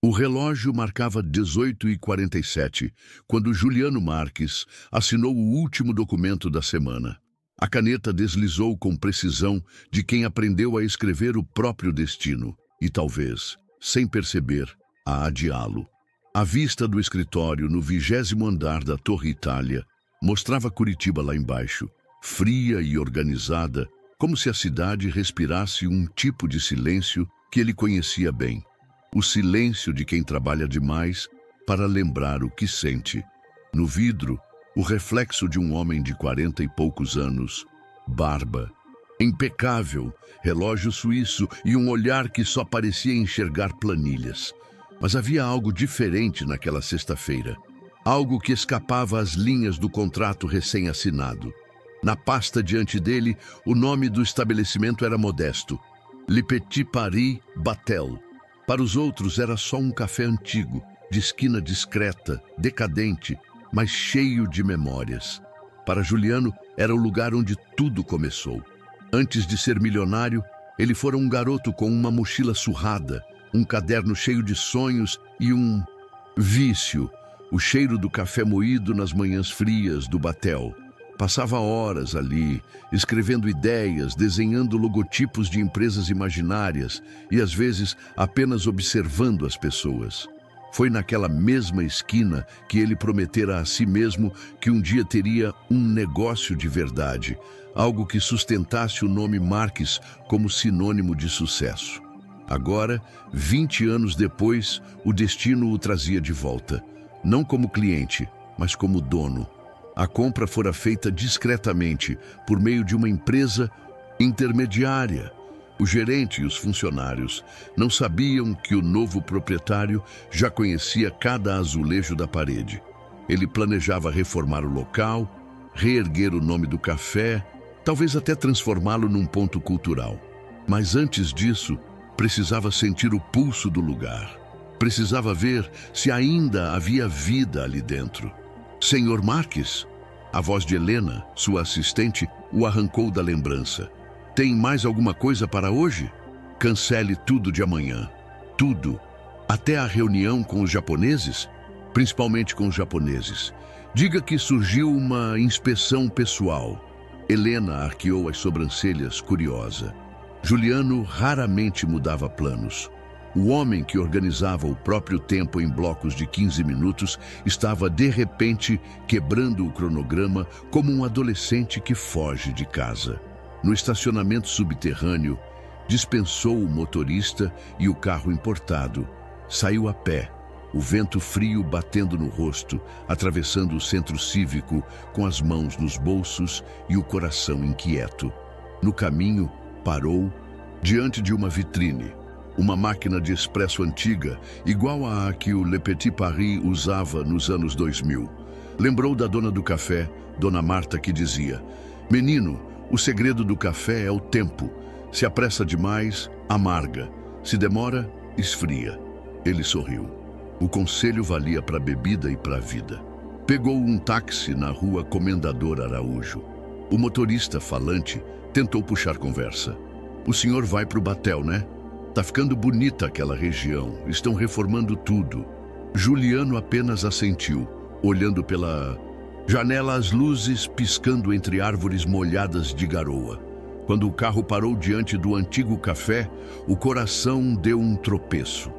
O relógio marcava 18h47, quando Juliano Marques assinou o último documento da semana. A caneta deslizou com precisão de quem aprendeu a escrever o próprio destino e, talvez, sem perceber, a adiá-lo. A vista do escritório no 20º andar da Torre Itália mostrava Curitiba lá embaixo, fria e organizada, como se a cidade respirasse um tipo de silêncio que ele conhecia bem. O silêncio de quem trabalha demais para lembrar o que sente. No vidro, o reflexo de um homem de 40 e poucos anos, barba, impecável, relógio suíço e um olhar que só parecia enxergar planilhas. Mas havia algo diferente naquela sexta-feira. Algo que escapava às linhas do contrato recém-assinado. Na pasta diante dele, o nome do estabelecimento era modesto: Le Petit Paris Batel. Para os outros era só um café antigo, de esquina discreta, decadente, mas cheio de memórias. Para Juliano, era o lugar onde tudo começou. Antes de ser milionário, ele fora um garoto com uma mochila surrada, um caderno cheio de sonhos e um vício, o cheiro do café moído nas manhãs frias do Batel. Passava horas ali, escrevendo ideias, desenhando logotipos de empresas imaginárias e, às vezes, apenas observando as pessoas. Foi naquela mesma esquina que ele prometera a si mesmo que um dia teria um negócio de verdade, algo que sustentasse o nome Marques como sinônimo de sucesso. Agora, 20 anos depois, o destino o trazia de volta, não como cliente, mas como dono. A compra fora feita discretamente, por meio de uma empresa intermediária. O gerente e os funcionários não sabiam que o novo proprietário já conhecia cada azulejo da parede. Ele planejava reformar o local, reerguer o nome do café, talvez até transformá-lo num ponto cultural. Mas antes disso, precisava sentir o pulso do lugar. Precisava ver se ainda havia vida ali dentro. Senhor Marques? A voz de Helena, sua assistente, o arrancou da lembrança. Tem mais alguma coisa para hoje? Cancele tudo de amanhã. Tudo. Até a reunião com os japoneses? Principalmente com os japoneses. Diga que surgiu uma inspeção pessoal. Helena arqueou as sobrancelhas, curiosa. Juliano raramente mudava planos. O homem que organizava o próprio tempo em blocos de 15 minutos estava, de repente, quebrando o cronograma como um adolescente que foge de casa. No estacionamento subterrâneo, dispensou o motorista e o carro importado. Saiu a pé, o vento frio batendo no rosto, atravessando o centro cívico com as mãos nos bolsos e o coração inquieto. No caminho, parou diante de uma vitrine. Uma máquina de expresso antiga, igual à que o Le Petit Paris usava nos anos 2000. Lembrou da dona do café, Dona Marta, que dizia: "Menino, o segredo do café é o tempo. Se apressa demais, amarga. Se demora, esfria." Ele sorriu. O conselho valia para a bebida e para a vida. Pegou um táxi na rua Comendador Araújo. O motorista falante tentou puxar conversa. "O senhor vai para o Batel, né? Tá ficando bonita aquela região, estão reformando tudo." Juliano apenas assentiu, olhando pela janela as luzes piscando entre árvores molhadas de garoa. Quando o carro parou diante do antigo café, o coração deu um tropeço.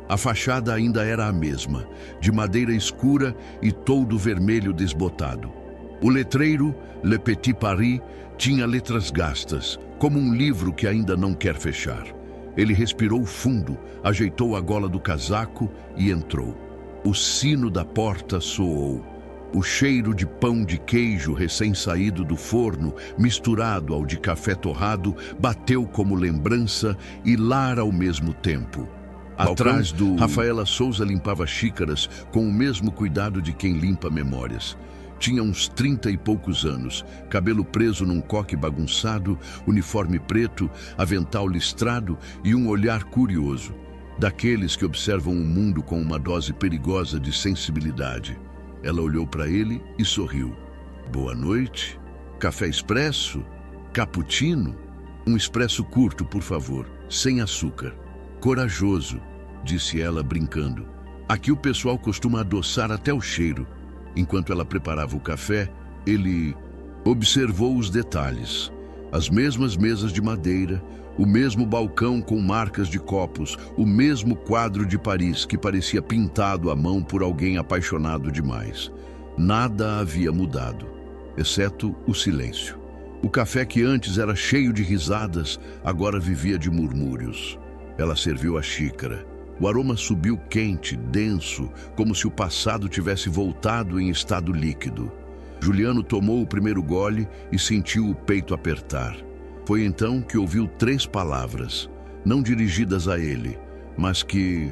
A fachada ainda era a mesma, de madeira escura e toldo vermelho desbotado. O letreiro, Le Petit Paris, tinha letras gastas, como um livro que ainda não quer fechar. Ele respirou fundo, ajeitou a gola do casaco e entrou. O sino da porta soou. O cheiro de pão de queijo recém-saído do forno, misturado ao de café torrado, bateu como lembrança e lar ao mesmo tempo. Atrás Rafaela Souza limpava xícaras com o mesmo cuidado de quem limpa memórias. Tinha uns 30 e poucos anos, cabelo preso num coque bagunçado, uniforme preto, avental listrado e um olhar curioso, daqueles que observam o mundo com uma dose perigosa de sensibilidade. Ela olhou para ele e sorriu. "Boa noite. Café expresso? Cappuccino? Um expresso curto, por favor, sem açúcar." Corajoso, disse ela brincando. Aqui o pessoal costuma adoçar até o cheiro. Enquanto ela preparava o café, ele observou os detalhes. As mesmas mesas de madeira, o mesmo balcão com marcas de copos, o mesmo quadro de Paris que parecia pintado à mão por alguém apaixonado demais. Nada havia mudado, exceto o silêncio. O café que antes era cheio de risadas, agora vivia de murmúrios. Ela serviu a xícara. O aroma subiu quente, denso, como se o passado tivesse voltado em estado líquido. Juliano tomou o primeiro gole e sentiu o peito apertar. Foi então que ouviu 3 palavras, não dirigidas a ele, mas que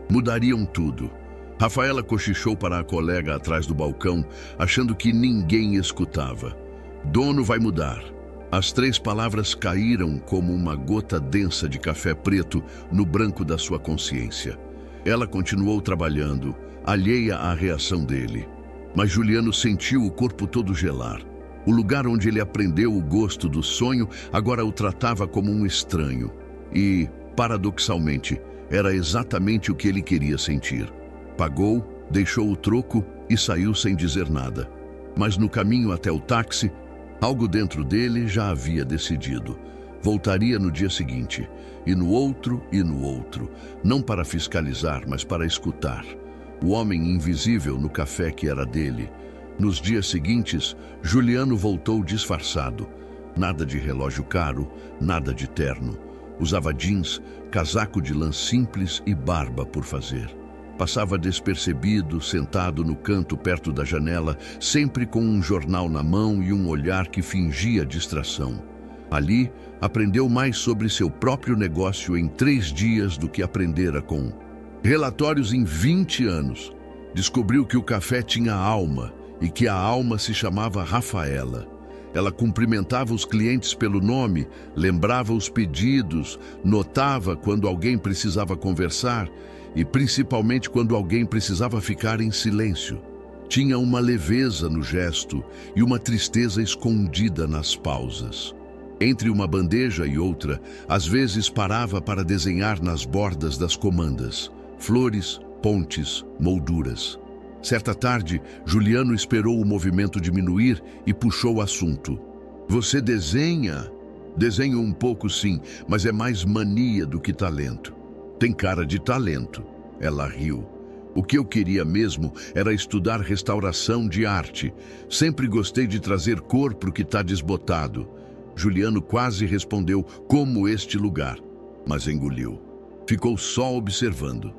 mudariam tudo. Rafaela cochichou para a colega atrás do balcão, achando que ninguém escutava. Dono vai mudar. As 3 palavras caíram como uma gota densa de café preto no branco da sua consciência. Ela continuou trabalhando, alheia à reação dele. Mas Juliano sentiu o corpo todo gelar. O lugar onde ele aprendeu o gosto do sonho agora o tratava como um estranho. E, paradoxalmente, era exatamente o que ele queria sentir. Pagou, deixou o troco e saiu sem dizer nada. Mas no caminho até o táxi, algo dentro dele já havia decidido. Voltaria no dia seguinte, e no outro, não para fiscalizar, mas para escutar. O homem invisível no café que era dele. Nos dias seguintes, Juliano voltou disfarçado. Nada de relógio caro, nada de terno. Usava jeans, casaco de lã simples e barba por fazer. Passava despercebido, sentado no canto perto da janela, sempre com um jornal na mão e um olhar que fingia distração. Ali, aprendeu mais sobre seu próprio negócio em 3 dias do que aprendera com relatórios em 20 anos. Descobriu que o café tinha alma e que a alma se chamava Rafaela. Ela cumprimentava os clientes pelo nome, lembrava os pedidos, notava quando alguém precisava conversar e principalmente quando alguém precisava ficar em silêncio. Tinha uma leveza no gesto e uma tristeza escondida nas pausas. Entre uma bandeja e outra, às vezes parava para desenhar nas bordas das comandas. Flores, pontes, molduras. Certa tarde, Juliano esperou o movimento diminuir e puxou o assunto. Você desenha? Desenho um pouco sim, mas é mais mania do que talento. Tem cara de talento. Ela riu. O que eu queria mesmo era estudar restauração de arte. Sempre gostei de trazer cor pro que tá desbotado. Juliano quase respondeu como este lugar, mas engoliu. Ficou só observando.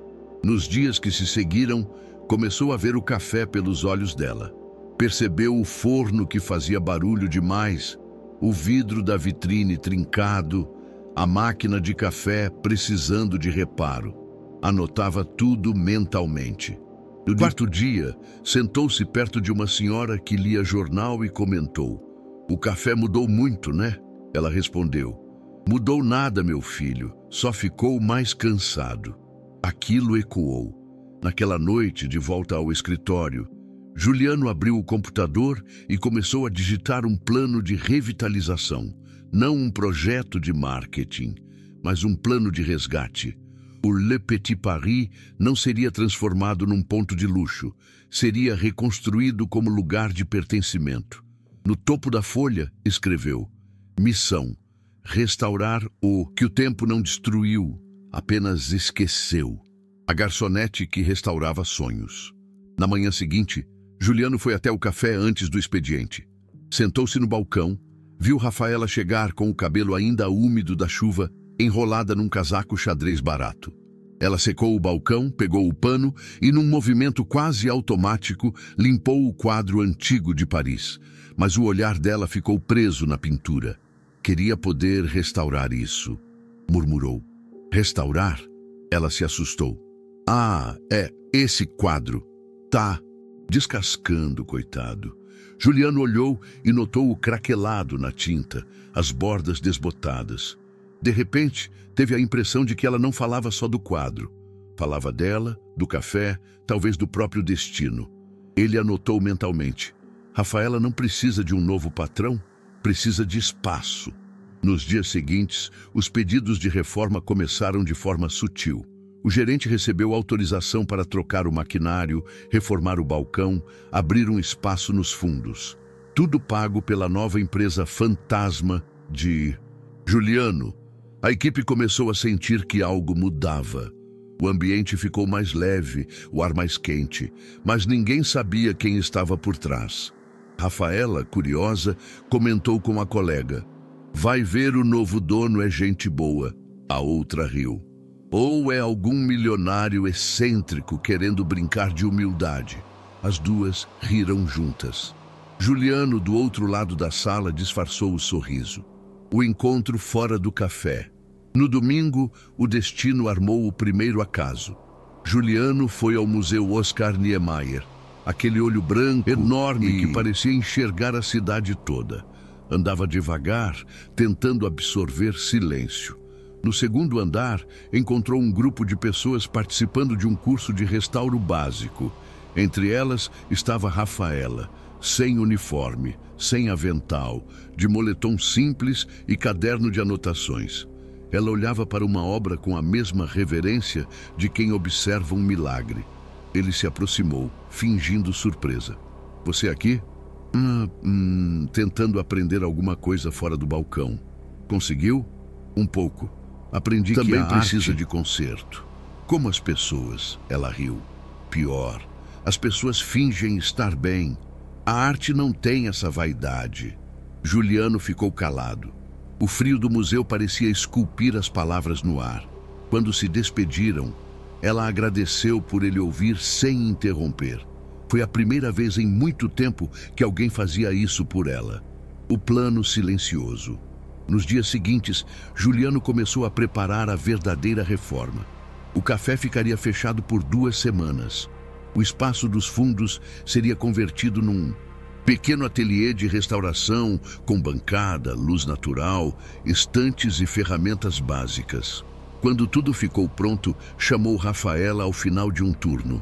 Nos dias que se seguiram, começou a ver o café pelos olhos dela. Percebeu o forno que fazia barulho demais, o vidro da vitrine trincado, a máquina de café precisando de reparo. Anotava tudo mentalmente. No 4º dia, sentou-se perto de uma senhora que lia jornal e comentou. O café mudou muito, né? Ela respondeu. Mudou nada, meu filho, só ficou mais cansado. Aquilo ecoou. Naquela noite, de volta ao escritório, Juliano abriu o computador e começou a digitar um plano de revitalização. Não um projeto de marketing, mas um plano de resgate. O Le Petit Paris não seria transformado num ponto de luxo, seria reconstruído como lugar de pertencimento. No topo da folha, escreveu: missão, restaurar o que o tempo não destruiu, apenas esqueceu. A garçonete que restaurava sonhos. Na manhã seguinte, Juliano foi até o café antes do expediente. Sentou-se no balcão, viu Rafaela chegar com o cabelo ainda úmido da chuva, enrolada num casaco xadrez barato. Ela secou o balcão, pegou o pano e, num movimento quase automático, limpou o quadro antigo de Paris. Mas o olhar dela ficou preso na pintura. Queria poder restaurar isso, murmurou. Restaurar? Ela se assustou. Ah, é esse quadro. Tá descascando, coitado. Juliano olhou e notou o craquelado na tinta, as bordas desbotadas. De repente, teve a impressão de que ela não falava só do quadro. Falava dela, do café, talvez do próprio destino. Ele anotou mentalmente. Rafaela não precisa de um novo patrão, precisa de espaço. Nos dias seguintes, os pedidos de reforma começaram de forma sutil. O gerente recebeu autorização para trocar o maquinário, reformar o balcão, abrir um espaço nos fundos. Tudo pago pela nova empresa fantasma de Juliano. A equipe começou a sentir que algo mudava. O ambiente ficou mais leve, o ar mais quente, mas ninguém sabia quem estava por trás. Rafaela, curiosa, comentou com a colega: "Vai ver, o novo dono é gente boa." A outra riu. "Ou é algum milionário excêntrico querendo brincar de humildade." As duas riram juntas. Juliano, do outro lado da sala, disfarçou o sorriso. O encontro fora do café. No domingo, o destino armou o primeiro acaso. Juliano foi ao Museu Oscar Niemeyer. Aquele olho branco, enorme, que parecia enxergar a cidade toda. Andava devagar, tentando absorver silêncio. No segundo andar, encontrou um grupo de pessoas participando de um curso de restauro básico. Entre elas estava Rafaela, sem uniforme, sem avental, de moletom simples e caderno de anotações. Ela olhava para uma obra com a mesma reverência de quem observa um milagre. Ele se aproximou, fingindo surpresa. "Você aqui?" Tentando aprender alguma coisa fora do balcão." "Conseguiu?" "Um pouco. Aprendi que também precisa de conserto." "Como as pessoas," ela riu. "Pior, as pessoas fingem estar bem. A arte não tem essa vaidade." Juliano ficou calado. O frio do museu parecia esculpir as palavras no ar. Quando se despediram, ela agradeceu por ele ouvir sem interromper. Foi a primeira vez em muito tempo que alguém fazia isso por ela. O plano silencioso. Nos dias seguintes, Juliano começou a preparar a verdadeira reforma. O café ficaria fechado por 2 semanas. O espaço dos fundos seria convertido num pequeno ateliê de restauração, com bancada, luz natural, estantes e ferramentas básicas. Quando tudo ficou pronto, chamou Rafaela ao final de um turno.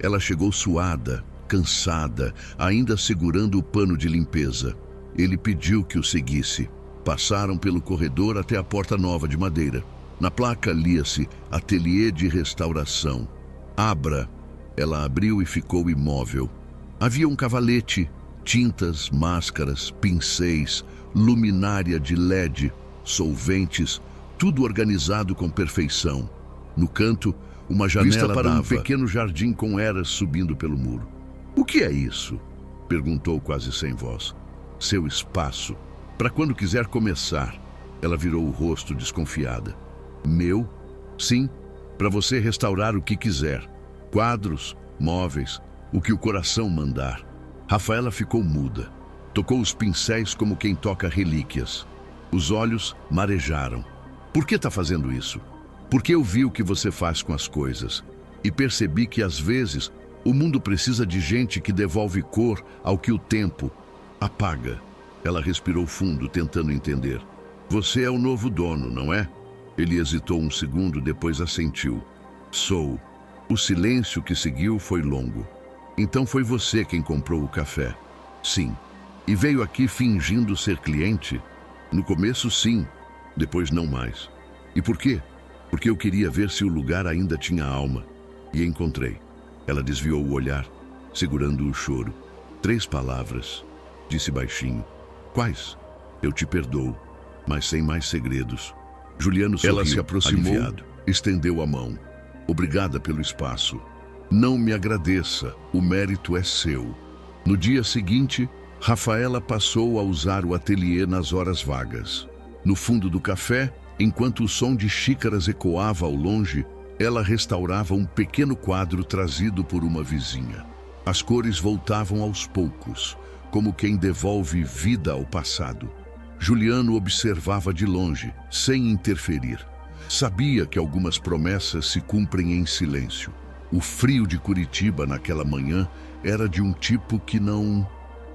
Ela chegou suada, cansada, ainda segurando o pano de limpeza. Ele pediu que o seguisse. Passaram pelo corredor até a porta nova de madeira. Na placa lia-se Ateliê de Restauração. "Abra." Ela abriu e ficou imóvel. Havia um cavalete, tintas, máscaras, pincéis, luminária de LED, solventes, tudo organizado com perfeição. No canto, uma janela para um pequeno jardim com eras subindo pelo muro. "O que é isso?" perguntou quase sem voz. "Seu espaço. Para quando quiser começar." Ela virou o rosto desconfiada. "Meu?" "Sim, para você restaurar o que quiser. Quadros, móveis, o que o coração mandar." Rafaela ficou muda. Tocou os pincéis como quem toca relíquias. Os olhos marejaram. "Por que está fazendo isso?" "Porque eu vi o que você faz com as coisas. E percebi que, às vezes, o mundo precisa de gente que devolve cor ao que o tempo apaga." Ela respirou fundo, tentando entender. "Você é o novo dono, não é?" Ele hesitou um segundo, depois assentiu. "Sou." O silêncio que seguiu foi longo. "Então foi você quem comprou o café?" "Sim." "E veio aqui fingindo ser cliente?" "No começo, sim. Depois, não mais." "E por quê?" "Porque eu queria ver se o lugar ainda tinha alma. E encontrei." Ela desviou o olhar, segurando o choro. "3 palavras," disse baixinho. "Quais?" "Eu te perdoo, mas sem mais segredos." Juliano sorriu, ela se aproximou, aliviado. Estendeu a mão. "Obrigada pelo espaço." "Não me agradeça, o mérito é seu." No dia seguinte, Rafaela passou a usar o ateliê nas horas vagas. No fundo do café, enquanto o som de xícaras ecoava ao longe, ela restaurava um pequeno quadro trazido por uma vizinha. As cores voltavam aos poucos, como quem devolve vida ao passado. Juliano observava de longe, sem interferir. Sabia que algumas promessas se cumprem em silêncio. O frio de Curitiba naquela manhã era de um tipo que não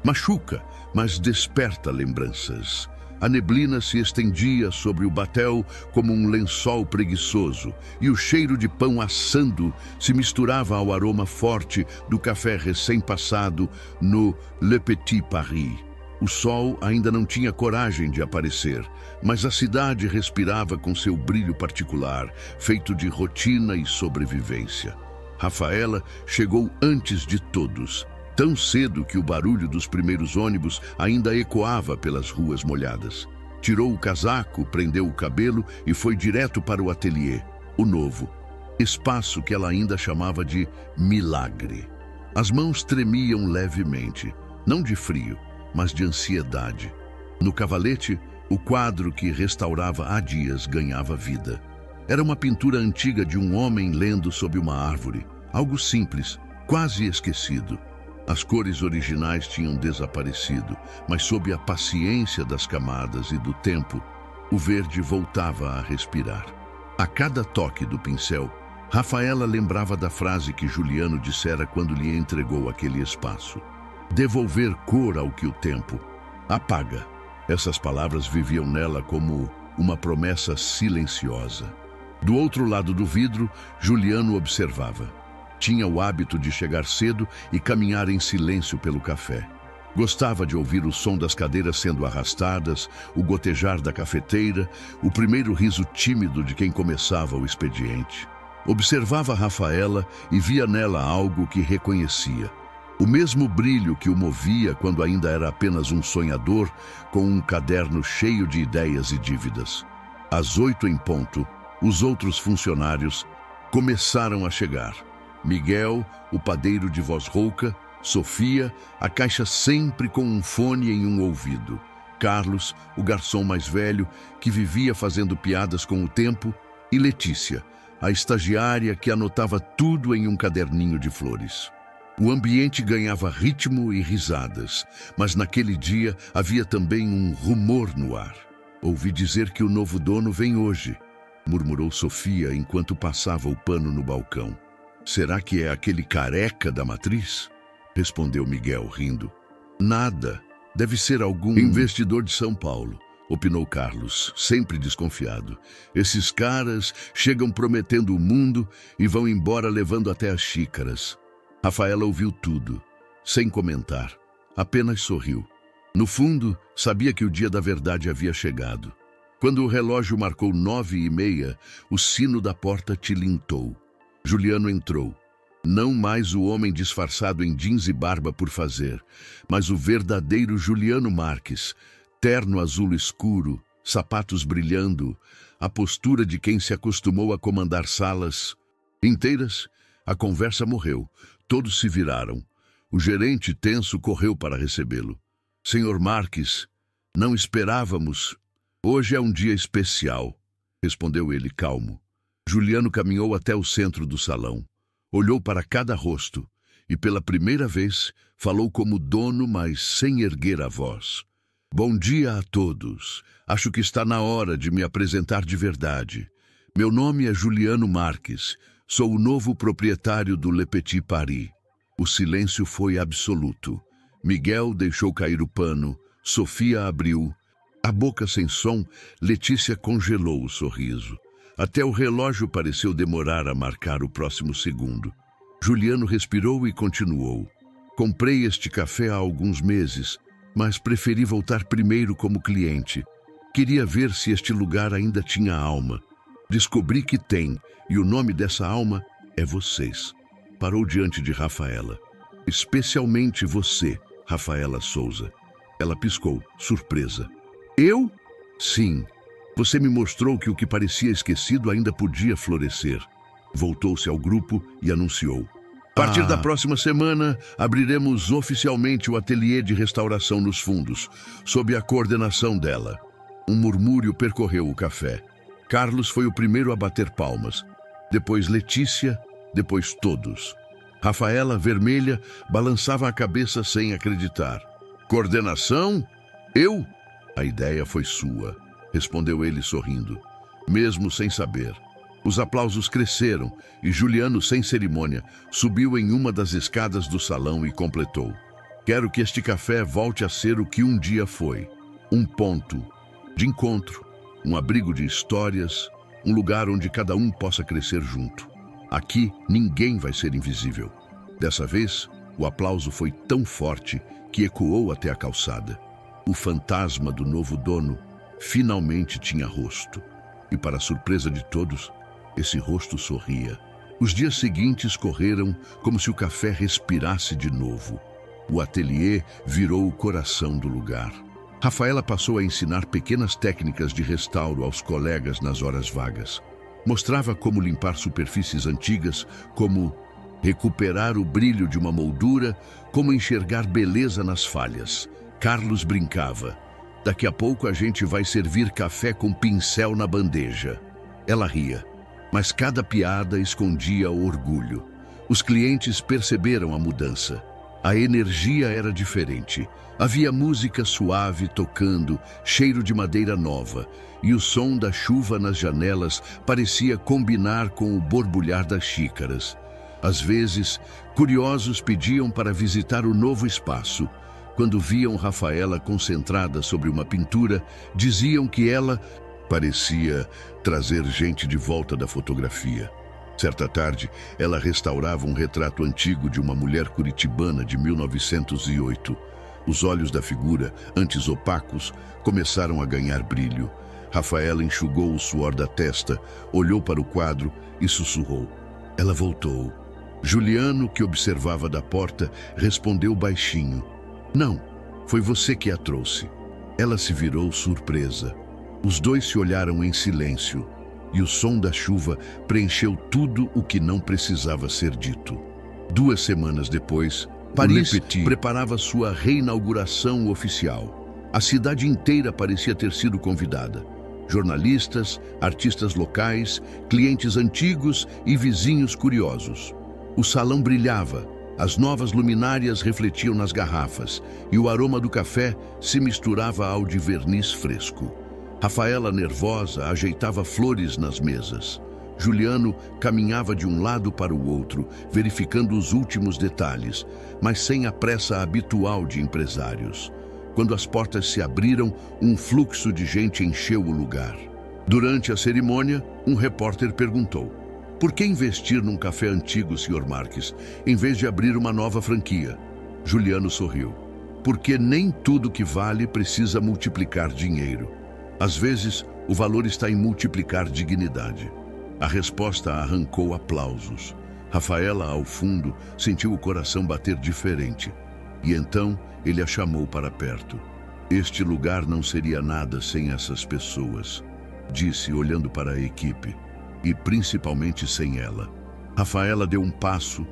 machuca, mas desperta lembranças. A neblina se estendia sobre o batel como um lençol preguiçoso, e o cheiro de pão assando se misturava ao aroma forte do café recém-passado no Le Petit Paris. O sol ainda não tinha coragem de aparecer, mas a cidade respirava com seu brilho particular, feito de rotina e sobrevivência. Rafaela chegou antes de todos, tão cedo que o barulho dos primeiros ônibus ainda ecoava pelas ruas molhadas. Tirou o casaco, prendeu o cabelo e foi direto para o ateliê, o novo, espaço que ela ainda chamava de milagre. As mãos tremiam levemente, não de frio, mas de ansiedade. No cavalete, o quadro que restaurava há dias ganhava vida. Era uma pintura antiga de um homem lendo sob uma árvore, algo simples, quase esquecido. As cores originais tinham desaparecido, mas sob a paciência das camadas e do tempo, o verde voltava a respirar. A cada toque do pincel, Rafaela lembrava da frase que Juliano dissera quando lhe entregou aquele espaço. Devolver cor ao que o tempo apaga. Essas palavras viviam nela como uma promessa silenciosa. Do outro lado do vidro, Juliano observava. Tinha o hábito de chegar cedo e caminhar em silêncio pelo café. Gostava de ouvir o som das cadeiras sendo arrastadas, o gotejar da cafeteira, o primeiro riso tímido de quem começava o expediente. Observava Rafaela e via nela algo que reconhecia. O mesmo brilho que o movia quando ainda era apenas um sonhador, com um caderno cheio de ideias e dívidas. Às 8 em ponto, os outros funcionários começaram a chegar. Miguel, o padeiro de voz rouca, Sofia, a caixa sempre com um fone em um ouvido. Carlos, o garçom mais velho, que vivia fazendo piadas com o tempo, e Letícia, a estagiária que anotava tudo em um caderninho de flores. O ambiente ganhava ritmo e risadas, mas naquele dia havia também um rumor no ar. Ouvi dizer que o novo dono vem hoje, murmurou Sofia enquanto passava o pano no balcão. Será que é aquele careca da matriz? Respondeu Miguel, rindo. Nada. Deve ser algum investidor de São Paulo, opinou Carlos, sempre desconfiado. Esses caras chegam prometendo o mundo e vão embora levando até as xícaras. Rafaela ouviu tudo, sem comentar, apenas sorriu. No fundo, sabia que o dia da verdade havia chegado. Quando o relógio marcou 9h30, o sino da porta tilintou. Juliano entrou. Não mais o homem disfarçado em jeans e barba por fazer, mas o verdadeiro Juliano Marques, terno azul escuro, sapatos brilhando, a postura de quem se acostumou a comandar salas inteiras. A conversa morreu. Todos se viraram. O gerente tenso correu para recebê-lo. Senhor Marques, não esperávamos. Hoje é um dia especial, respondeu ele calmo. Juliano caminhou até o centro do salão. Olhou para cada rosto e, pela primeira vez, falou como dono, mas sem erguer a voz. Bom dia a todos. Acho que está na hora de me apresentar de verdade. Meu nome é Juliano Marques. Sou o novo proprietário do Le Petit Paris. O silêncio foi absoluto. Miguel deixou cair o pano, Sofia abriu. A boca sem som, Letícia congelou o sorriso. Até o relógio pareceu demorar a marcar o próximo segundo. Juliano respirou e continuou. Comprei este café há alguns meses, mas preferi voltar primeiro como cliente. Queria ver se este lugar ainda tinha alma. Descobri que tem, e o nome dessa alma é vocês. Parou diante de Rafaela. Especialmente você, Rafaela Souza. Ela piscou, surpresa. Eu? Sim. Você me mostrou que o que parecia esquecido ainda podia florescer. Voltou-se ao grupo e anunciou. A partir da próxima semana, abriremos oficialmente o ateliê de restauração nos fundos, sob a coordenação dela. Um murmúrio percorreu o café. Carlos foi o primeiro a bater palmas. Depois Letícia, depois todos. Rafaela, vermelha, balançava a cabeça sem acreditar. Coordenação? Eu? A ideia foi sua, respondeu ele sorrindo, mesmo sem saber. Os aplausos cresceram e Juliano, sem cerimônia, subiu em uma das escadas do salão e completou. Quero que este café volte a ser o que um dia foi. Um ponto de encontro, um abrigo de histórias, um lugar onde cada um possa crescer junto. Aqui ninguém vai ser invisível. Dessa vez, o aplauso foi tão forte que ecoou até a calçada. O fantasma do novo dono finalmente tinha rosto. E, para a surpresa de todos, esse rosto sorria. Os dias seguintes correram como se o café respirasse de novo. O ateliê virou o coração do lugar. Rafaela passou a ensinar pequenas técnicas de restauro aos colegas nas horas vagas. Mostrava como limpar superfícies antigas, como recuperar o brilho de uma moldura, como enxergar beleza nas falhas. Carlos brincava. Daqui a pouco a gente vai servir café com pincel na bandeja. Ela ria, mas cada piada escondia o orgulho. Os clientes perceberam a mudança. A energia era diferente. Havia música suave tocando, cheiro de madeira nova, e o som da chuva nas janelas parecia combinar com o borbulhar das xícaras. Às vezes, curiosos pediam para visitar o novo espaço. Quando viam Rafaela concentrada sobre uma pintura, diziam que ela parecia trazer gente de volta da fotografia. Certa tarde, ela restaurava um retrato antigo de uma mulher curitibana de 1908. Os olhos da figura, antes opacos, começaram a ganhar brilho. Rafaela enxugou o suor da testa, olhou para o quadro e sussurrou. Ela voltou. Juliano, que observava da porta, respondeu baixinho. Não, foi você que a trouxe. Ela se virou surpresa. Os dois se olharam em silêncio, e o som da chuva preencheu tudo o que não precisava ser dito. 2 semanas depois, Paris preparava sua reinauguração oficial. A cidade inteira parecia ter sido convidada. Jornalistas, artistas locais, clientes antigos e vizinhos curiosos. O salão brilhava, as novas luminárias refletiam nas garrafas e o aroma do café se misturava ao de verniz fresco. Rafaela, nervosa, ajeitava flores nas mesas. Juliano caminhava de um lado para o outro, verificando os últimos detalhes, mas sem a pressa habitual de empresários. Quando as portas se abriram, um fluxo de gente encheu o lugar. Durante a cerimônia, um repórter perguntou: por que investir num café antigo, Sr. Marques, em vez de abrir uma nova franquia? Juliano sorriu. Porque nem tudo que vale precisa multiplicar dinheiro. Às vezes, o valor está em multiplicar dignidade. A resposta arrancou aplausos. Rafaela, ao fundo, sentiu o coração bater diferente. E então, ele a chamou para perto. Este lugar não seria nada sem essas pessoas, disse, olhando para a equipe. E principalmente sem ela. Rafaela deu um passo.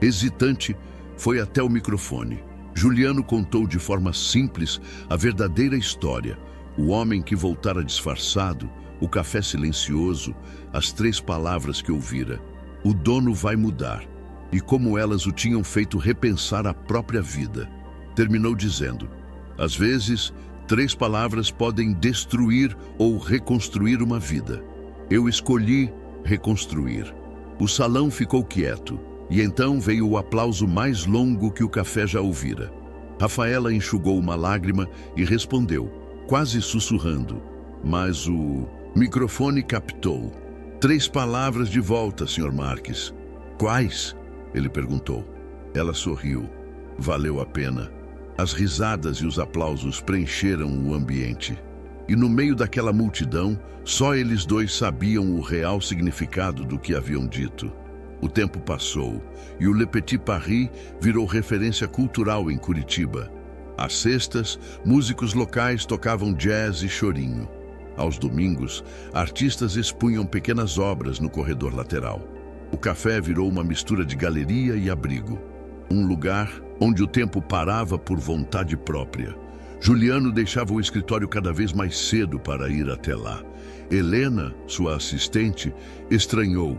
Hesitante, foi até o microfone. Juliano contou de forma simples a verdadeira história. O homem que voltara disfarçado, o café silencioso, as 3 palavras que ouvira. O dono vai mudar. E como elas o tinham feito repensar a própria vida. Terminou dizendo: às vezes, 3 palavras podem destruir ou reconstruir uma vida. Eu escolhi reconstruir. O salão ficou quieto. E então veio o aplauso mais longo que o café já ouvira. Rafaela enxugou uma lágrima e respondeu, quase sussurrando, mas o microfone captou. 3 palavras de volta, Sr. Marques. Quais? Ele perguntou. Ela sorriu. Valeu a pena. As risadas e os aplausos preencheram o ambiente. E no meio daquela multidão, só eles dois sabiam o real significado do que haviam dito. O tempo passou e o Le Petit Paris virou referência cultural em Curitiba. Às sextas, músicos locais tocavam jazz e chorinho. Aos domingos, artistas expunham pequenas obras no corredor lateral. O café virou uma mistura de galeria e abrigo. Um lugar onde o tempo parava por vontade própria. Juliano deixava o escritório cada vez mais cedo para ir até lá. Helena, sua assistente, estranhou.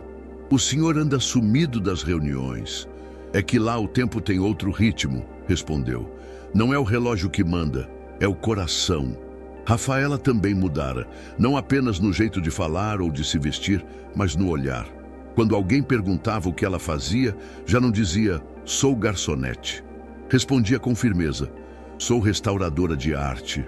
O senhor anda sumido das reuniões. É que lá o tempo tem outro ritmo, respondeu. Não é o relógio que manda, é o coração. Rafaela também mudara, não apenas no jeito de falar ou de se vestir, mas no olhar. Quando alguém perguntava o que ela fazia, já não dizia, sou garçonete. Respondia com firmeza, sou restauradora de arte.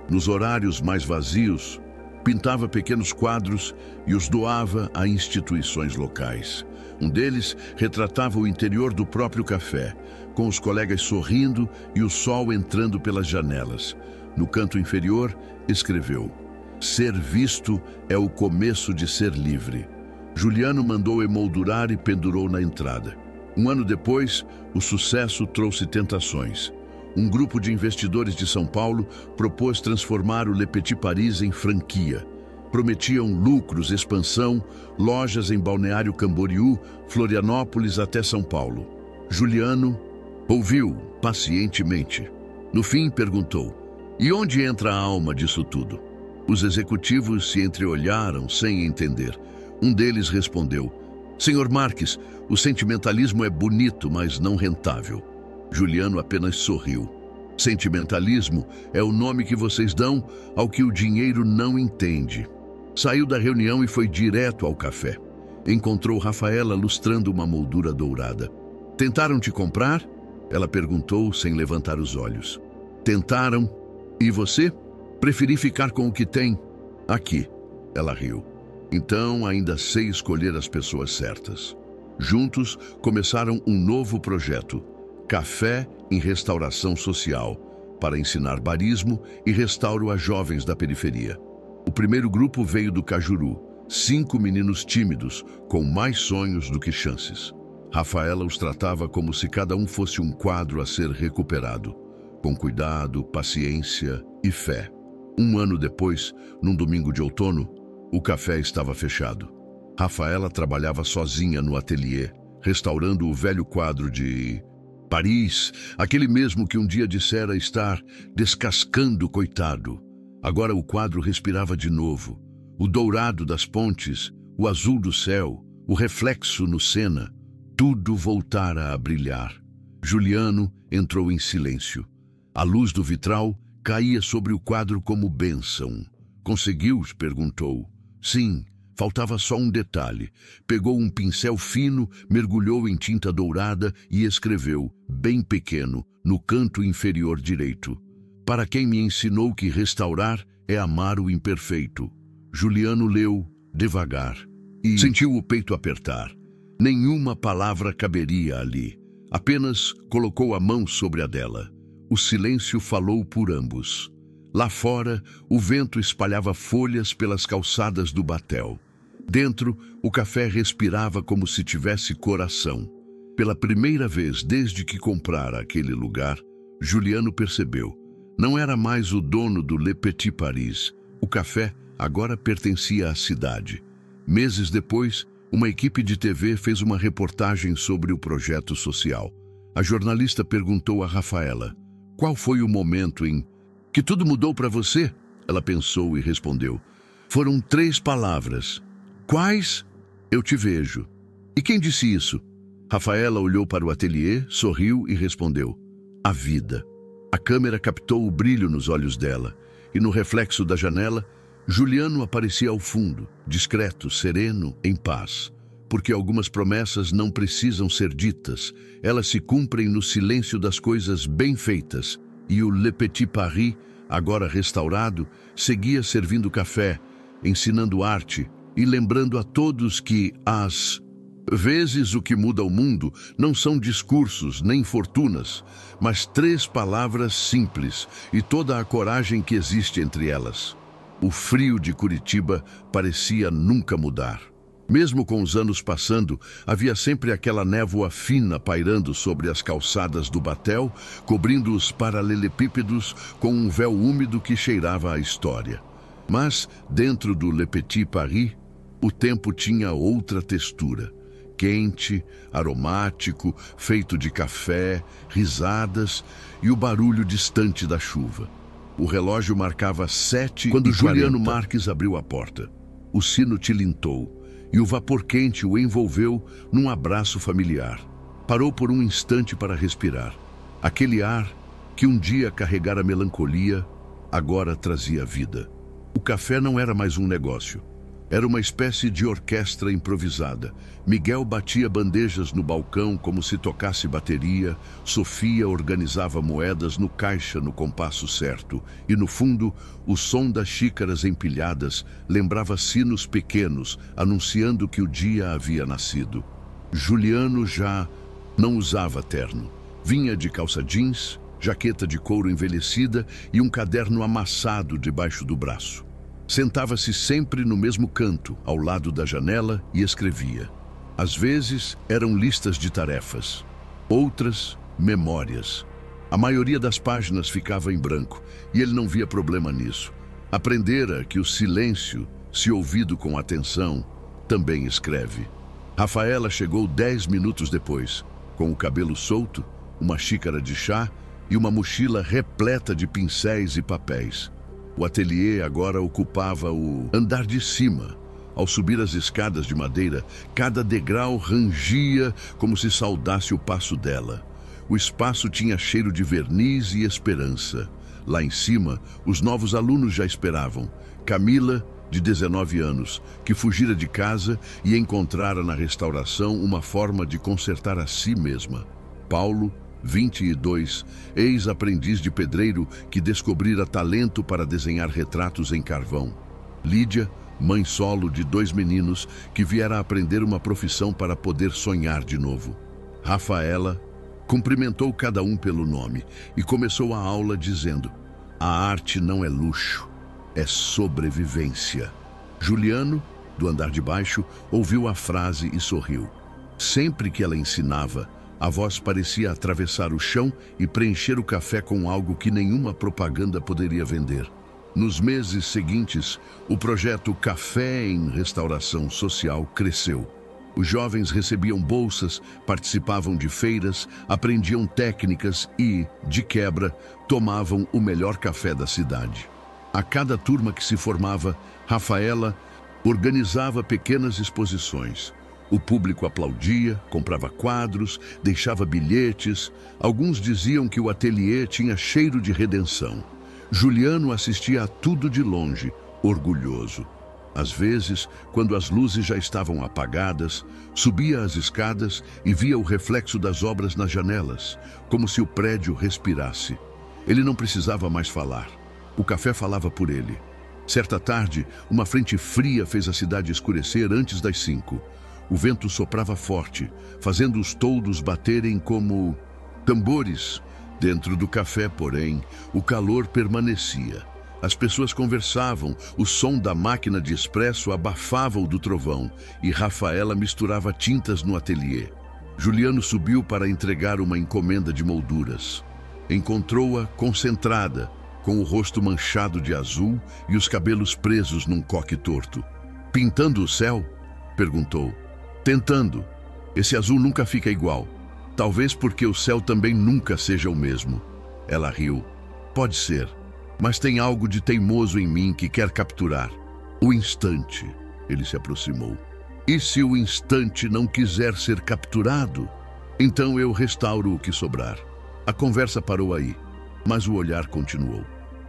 Nos horários mais vazios, pintava pequenos quadros e os doava a instituições locais. Um deles retratava o interior do próprio café, com os colegas sorrindo e o sol entrando pelas janelas. No canto inferior, escreveu: "Ser visto é o começo de ser livre." Juliano mandou emoldurar e pendurou na entrada. Um ano depois, o sucesso trouxe tentações. Um grupo de investidores de São Paulo propôs transformar o Le Petit Paris em franquia. Prometiam lucros, expansão, lojas em Balneário Camboriú, Florianópolis até São Paulo. Juliano ouviu pacientemente. No fim, perguntou: "E onde entra a alma disso tudo?" Os executivos se entreolharam sem entender. Um deles respondeu: "Senhor Marques, o sentimentalismo é bonito, mas não rentável." Juliano apenas sorriu. "Sentimentalismo é o nome que vocês dão ao que o dinheiro não entende." Saiu da reunião e foi direto ao café. Encontrou Rafaela lustrando uma moldura dourada. "Tentaram te comprar?" Ela perguntou sem levantar os olhos. "Tentaram. E você?" "Preferi ficar com o que tem." "Aqui." Ela riu. "Então ainda sei escolher as pessoas certas." Juntos começaram um novo projeto: Café em Restauração Social, para ensinar barismo e restauro a jovens da periferia. O primeiro grupo veio do Cajuru, 5 meninos tímidos, com mais sonhos do que chances. Rafaela os tratava como se cada um fosse um quadro a ser recuperado, com cuidado, paciência e fé. Um ano depois, num domingo de outono, o café estava fechado. Rafaela trabalhava sozinha no ateliê, restaurando o velho quadro de Paris, aquele mesmo que um dia dissera estar descascando, coitado. Agora o quadro respirava de novo. O dourado das pontes, o azul do céu, o reflexo no Sena, tudo voltara a brilhar. Juliano entrou em silêncio. A luz do vitral caía sobre o quadro como bênção. "Conseguiu?" perguntou. "Sim, faltava só um detalhe." Pegou um pincel fino, mergulhou em tinta dourada e escreveu, bem pequeno, no canto inferior direito: "Para quem me ensinou que restaurar é amar o imperfeito." Juliano leu devagar e sentiu o peito apertar. Nenhuma palavra caberia ali. Apenas colocou a mão sobre a dela. O silêncio falou por ambos. Lá fora, o vento espalhava folhas pelas calçadas do batel. Dentro, o café respirava como se tivesse coração. Pela primeira vez desde que comprara aquele lugar, Juliano percebeu: não era mais o dono do Le Petit Paris. O café agora pertencia à cidade. Meses depois, uma equipe de TV fez uma reportagem sobre o projeto social. A jornalista perguntou a Rafaela: "Qual foi o momento em que tudo mudou para você?" Ela pensou e respondeu: "Foram 3 palavras." "Quais?" "Eu te vejo." "E quem disse isso?" Rafaela olhou para o ateliê, sorriu e respondeu: "A vida." A câmera captou o brilho nos olhos dela, e no reflexo da janela, Juliano aparecia ao fundo, discreto, sereno, em paz. Porque algumas promessas não precisam ser ditas, elas se cumprem no silêncio das coisas bem feitas, e o Le Petit Paris, agora restaurado, seguia servindo café, ensinando arte e lembrando a todos que, às vezes, o que muda o mundo não são discursos nem fortunas, mas 3 palavras simples e toda a coragem que existe entre elas. O frio de Curitiba parecia nunca mudar. Mesmo com os anos passando, havia sempre aquela névoa fina pairando sobre as calçadas do batel, cobrindo os paralelepípedos com um véu úmido que cheirava a história. Mas, dentro do Le Petit Paris, o tempo tinha outra textura. Quente, aromático, feito de café, risadas e o barulho distante da chuva. O relógio marcava 7h40 quando Juliano Marques abriu a porta. O sino tilintou e o vapor quente o envolveu num abraço familiar. Parou por um instante para respirar. Aquele ar que um dia carregara melancolia, agora trazia vida. O café não era mais um negócio. Era uma espécie de orquestra improvisada. Miguel batia bandejas no balcão como se tocasse bateria, Sofia organizava moedas no caixa no compasso certo, e no fundo, o som das xícaras empilhadas lembrava sinos pequenos, anunciando que o dia havia nascido. Juliano já não usava terno. Vinha de calça jeans, jaqueta de couro envelhecida e um caderno amassado debaixo do braço. Sentava-se sempre no mesmo canto, ao lado da janela, e escrevia. Às vezes eram listas de tarefas, outras memórias. A maioria das páginas ficava em branco, e ele não via problema nisso. Aprendera que o silêncio, se ouvido com atenção, também escreve. Rafaela chegou 10 minutos depois, com o cabelo solto, uma xícara de chá e uma mochila repleta de pincéis e papéis. O ateliê agora ocupava o andar de cima. Ao subir as escadas de madeira, cada degrau rangia como se saudasse o passo dela. O espaço tinha cheiro de verniz e esperança. Lá em cima, os novos alunos já esperavam. Camila, de 19 anos, que fugira de casa e encontrara na restauração uma forma de consertar a si mesma. Paulo, 22, ex-aprendiz de pedreiro que descobrira talento para desenhar retratos em carvão. Lídia, mãe solo de 2 meninos que viera aprender uma profissão para poder sonhar de novo. Rafaela cumprimentou cada um pelo nome e começou a aula dizendo: "A arte não é luxo, é sobrevivência." Juliano, do andar de baixo, ouviu a frase e sorriu. Sempre que ela ensinava, a voz parecia atravessar o chão e preencher o café com algo que nenhuma propaganda poderia vender. Nos meses seguintes, o projeto Café em Restauração Social cresceu. Os jovens recebiam bolsas, participavam de feiras, aprendiam técnicas e, de quebra, tomavam o melhor café da cidade. A cada turma que se formava, Rafaela organizava pequenas exposições. O público aplaudia, comprava quadros, deixava bilhetes. Alguns diziam que o ateliê tinha cheiro de redenção. Juliano assistia a tudo de longe, orgulhoso. Às vezes, quando as luzes já estavam apagadas, subia as escadas e via o reflexo das obras nas janelas, como se o prédio respirasse. Ele não precisava mais falar. O café falava por ele. Certa tarde, uma frente fria fez a cidade escurecer antes das 5. O vento soprava forte, fazendo os toldos baterem como tambores. Dentro do café, porém, o calor permanecia. As pessoas conversavam, o som da máquina de expresso abafava o do trovão e Rafaela misturava tintas no ateliê. Juliano subiu para entregar uma encomenda de molduras. Encontrou-a concentrada, com o rosto manchado de azul e os cabelos presos num coque torto. "Pintando o céu?" perguntou. "Tentando. Esse azul nunca fica igual. Talvez porque o céu também nunca seja o mesmo." Ela riu. "Pode ser, mas tem algo de teimoso em mim que quer capturar. O instante." Ele se aproximou. "E se o instante não quiser ser capturado? Então eu restauro o que sobrar." A conversa parou aí, mas o olhar continuou.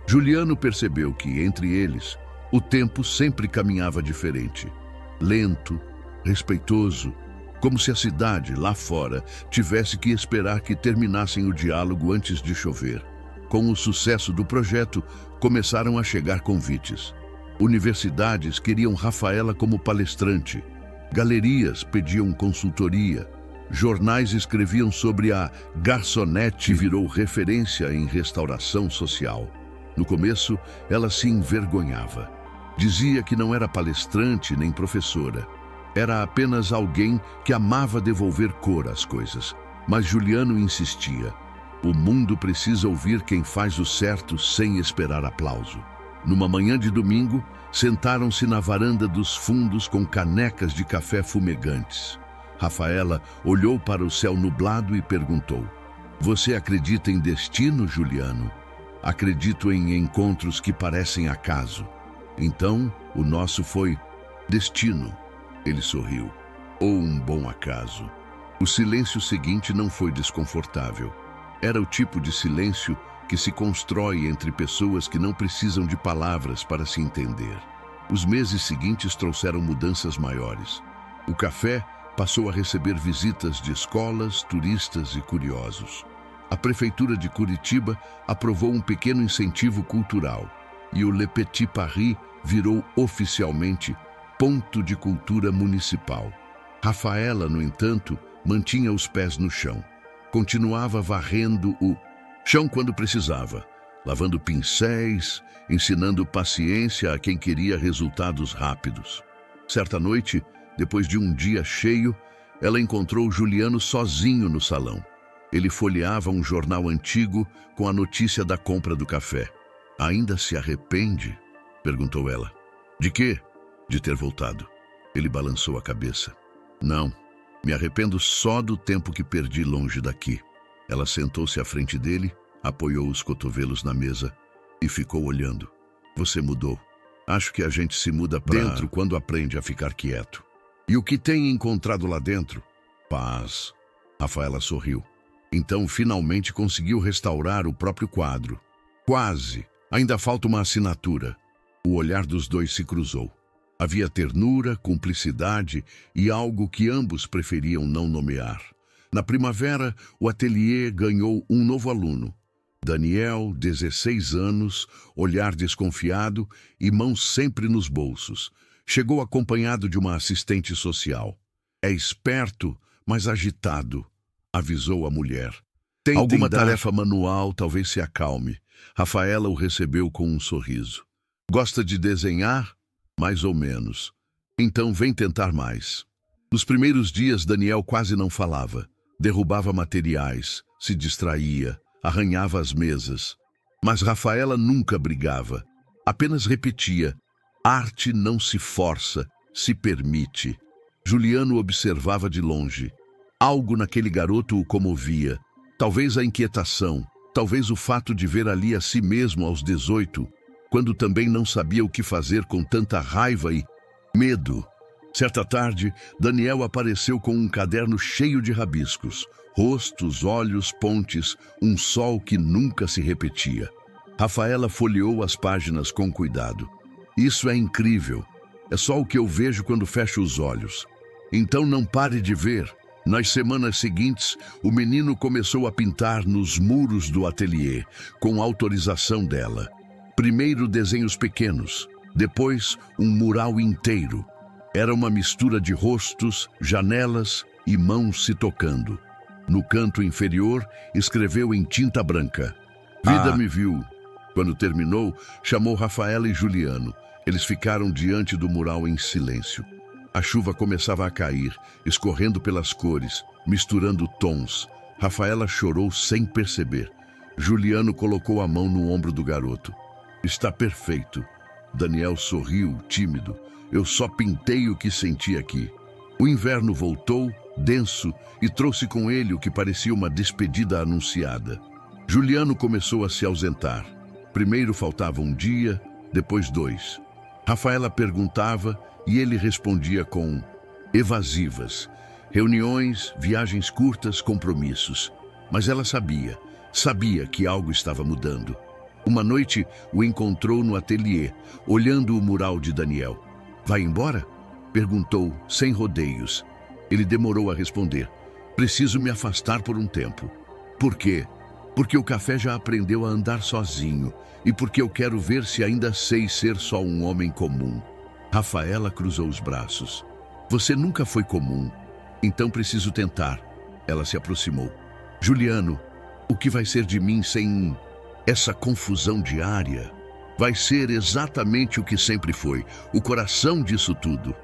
Juliano percebeu que, entre eles, o tempo sempre caminhava diferente. Lento, respeitoso, como se a cidade, lá fora, tivesse que esperar que terminassem o diálogo antes de chover. Com o sucesso do projeto, começaram a chegar convites. Universidades queriam Rafaela como palestrante. Galerias pediam consultoria. Jornais escreviam sobre a garçonete que virou referência em restauração social. No começo, ela se envergonhava. Dizia que não era palestrante nem professora. Era apenas alguém que amava devolver cor às coisas. Mas Juliano insistia. O mundo precisa ouvir quem faz o certo sem esperar aplauso. Numa manhã de domingo, sentaram-se na varanda dos fundos com canecas de café fumegantes. Rafaela olhou para o céu nublado e perguntou: "Você acredita em destino, Juliano?" "Acredito em encontros que parecem acaso." "Então, o nosso foi destino." Ele sorriu. "Ou um bom acaso." O silêncio seguinte não foi desconfortável. Era o tipo de silêncio que se constrói entre pessoas que não precisam de palavras para se entender. Os meses seguintes trouxeram mudanças maiores. O café passou a receber visitas de escolas, turistas e curiosos. A Prefeitura de Curitiba aprovou um pequeno incentivo cultural e o Le Petit Paris virou oficialmente ponto de cultura municipal. Rafaela, no entanto, mantinha os pés no chão. Continuava varrendo o Chão quando precisava, lavando pincéis, ensinando paciência a quem queria resultados rápidos. Certa noite, depois de um dia cheio, ela encontrou Juliano sozinho no salão. Ele folheava um jornal antigo com a notícia da compra do café. "Ainda se arrepende?" perguntou ela. "De quê?" "De ter voltado." Ele balançou a cabeça. "Não, me arrependo só do tempo que perdi longe daqui." Ela sentou-se à frente dele, apoiou os cotovelos na mesa e ficou olhando. "Você mudou. Acho que a gente se muda para dentro quando aprende a ficar quieto." "E o que tem encontrado lá dentro?" "Paz." Rafaela sorriu. Então, finalmente conseguiu restaurar o próprio quadro. "Quase. Ainda falta uma assinatura." O olhar dos dois se cruzou. Havia ternura, cumplicidade e algo que ambos preferiam não nomear. Na primavera, o ateliê ganhou um novo aluno. Daniel, 16 anos, olhar desconfiado e mãos sempre nos bolsos. Chegou acompanhado de uma assistente social. "É esperto, mas agitado", avisou a mulher. "Tem alguma tarefa manual, talvez se acalme." Rafaela o recebeu com um sorriso. "Gosta de desenhar?" "Mais ou menos." "Então vem tentar mais." Nos primeiros dias, Daniel quase não falava. Derrubava materiais, se distraía, arranhava as mesas. Mas Rafaela nunca brigava. Apenas repetia: "Arte não se força, se permite." Juliano observava de longe. Algo naquele garoto o comovia. Talvez a inquietação, talvez o fato de ver ali a si mesmo aos 18, quando também não sabia o que fazer com tanta raiva e medo. Certa tarde, Daniel apareceu com um caderno cheio de rabiscos. Rostos, olhos, pontes, um sol que nunca se repetia. Rafaela folheou as páginas com cuidado. "Isso é incrível. É só o que eu vejo quando fecho os olhos." "Então não pare de ver." Nas semanas seguintes, o menino começou a pintar nos muros do ateliê, com autorização dela. Primeiro desenhos pequenos, depois um mural inteiro. Era uma mistura de rostos, janelas e mãos se tocando. No canto inferior, escreveu em tinta branca: "Vida me viu." Quando terminou, chamou Rafaela e Juliano. Eles ficaram diante do mural em silêncio. A chuva começava a cair, escorrendo pelas cores, misturando tons. Rafaela chorou sem perceber. Juliano colocou a mão no ombro do garoto. "Está perfeito." Daniel sorriu, tímido. "Eu só pintei o que senti aqui." O inverno voltou, denso, e trouxe com ele o que parecia uma despedida anunciada. Juliano começou a se ausentar. Primeiro faltava um dia, depois 2. Rafaela perguntava e ele respondia com evasivas. Reuniões, viagens curtas, compromissos. Mas ela sabia que algo estava mudando. Uma noite, o encontrou no ateliê, olhando o mural de Daniel. "Vai embora?" perguntou, sem rodeios. Ele demorou a responder: "Preciso me afastar por um tempo." "Por quê?" "Porque o café já aprendeu a andar sozinho e porque eu quero ver se ainda sei ser só um homem comum." Rafaela cruzou os braços. "Você nunca foi comum, então preciso tentar." Ela se aproximou. "Juliano, o que vai ser de mim sem essa confusão diária?" "Vai ser exatamente o que sempre foi, o coração disso tudo."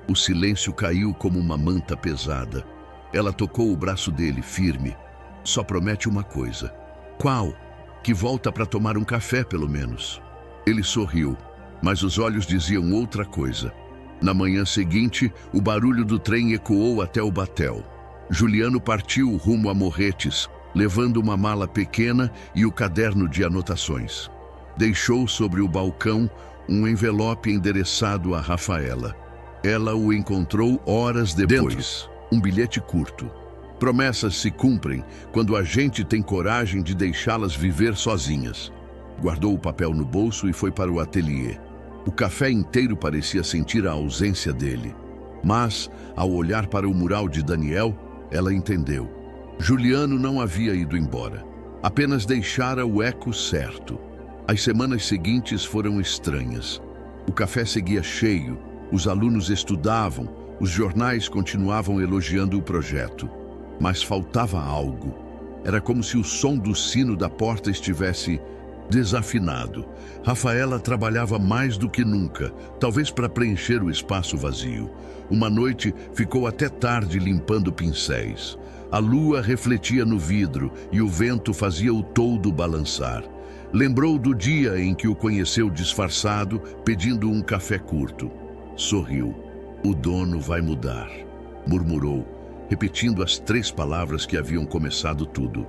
O silêncio caiu como uma manta pesada. Ela tocou o braço dele, firme. "Só promete uma coisa." "Qual?" "Que volta para tomar um café, pelo menos." Ele sorriu, mas os olhos diziam outra coisa. Na manhã seguinte, o barulho do trem ecoou até o batel. Juliano partiu rumo a Morretes, levando uma mala pequena e o caderno de anotações. Deixou sobre o balcão um envelope endereçado a Rafaela. Ela o encontrou horas depois. Um bilhete curto. "Promessas se cumprem quando a gente tem coragem de deixá-las viver sozinhas." Guardou o papel no bolso e foi para o ateliê. O café inteiro parecia sentir a ausência dele. Mas, ao olhar para o mural de Daniel, ela entendeu. Juliano não havia ido embora. Apenas deixara o eco certo. As semanas seguintes foram estranhas. O café seguia cheio, os alunos estudavam, os jornais continuavam elogiando o projeto. Mas faltava algo. Era como se o som do sino da porta estivesse desafinado. Rafaela trabalhava mais do que nunca, talvez para preencher o espaço vazio. Uma noite ficou até tarde limpando pincéis. A lua refletia no vidro e o vento fazia o toldo balançar. Lembrou do dia em que o conheceu disfarçado, pedindo um café curto. Sorriu. O dono vai mudar, murmurou, repetindo as 3 palavras que haviam começado tudo.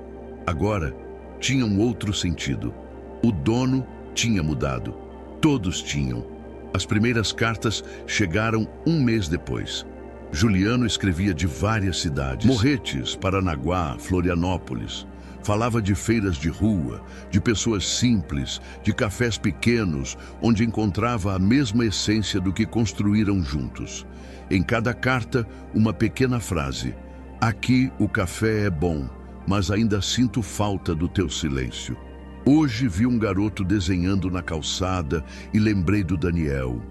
Agora tinham outro sentido. O dono tinha mudado. Todos tinham. As primeiras cartas chegaram 1 mês depois. Juliano escrevia de várias cidades. Morretes, Paranaguá, Florianópolis. Falava de feiras de rua, de pessoas simples, de cafés pequenos, onde encontrava a mesma essência do que construíram juntos. Em cada carta, uma pequena frase. Aqui o café é bom, mas ainda sinto falta do teu silêncio. Hoje vi um garoto desenhando na calçada e lembrei do Daniel.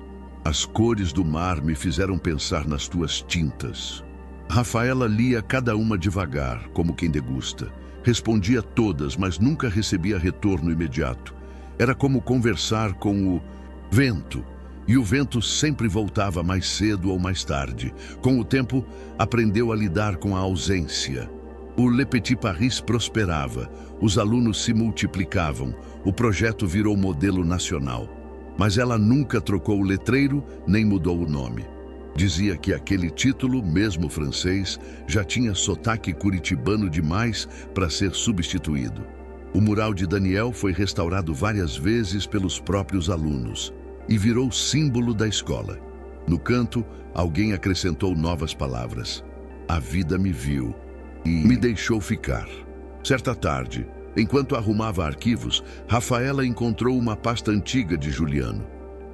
As cores do mar me fizeram pensar nas tuas tintas. Rafaela lia cada uma devagar, como quem degusta. Respondia todas, mas nunca recebia retorno imediato. Era como conversar com o vento, e o vento sempre voltava mais cedo ou mais tarde. Com o tempo, aprendeu a lidar com a ausência. O Le Petit Paris prosperava, os alunos se multiplicavam, o projeto virou modelo nacional. Mas ela nunca trocou o letreiro, nem mudou o nome. Dizia que aquele título, mesmo francês, já tinha sotaque curitibano demais para ser substituído. O mural de Daniel foi restaurado várias vezes pelos próprios alunos e virou símbolo da escola. No canto, alguém acrescentou novas palavras. A vida me viu e me deixou ficar. Certa tarde, enquanto arrumava arquivos, Rafaela encontrou uma pasta antiga de Juliano.